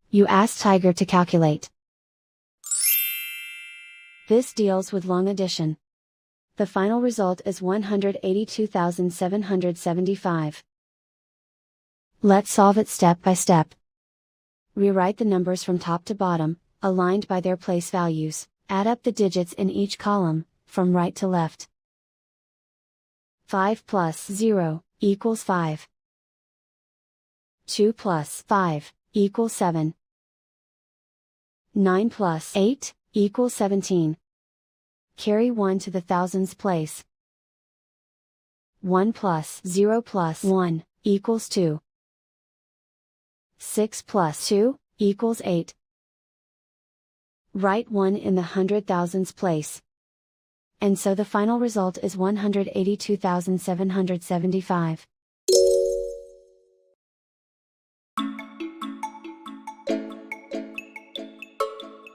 You ask Tiger to calculate. This deals with long addition. The final result is 182,775. Let's solve it step by step. Rewrite the numbers from top to bottom, aligned by their place values. Add up the digits in each column, from right to left. 5 plus 0 equals 5. 2 plus 5 equals 7. 9 plus 8 equals 17. Carry 1 to the thousands place. 1 plus 0 plus 1 equals 2. 6 plus 2 equals 8. Write 1 in the hundred thousands place. And so the final result is 182,775.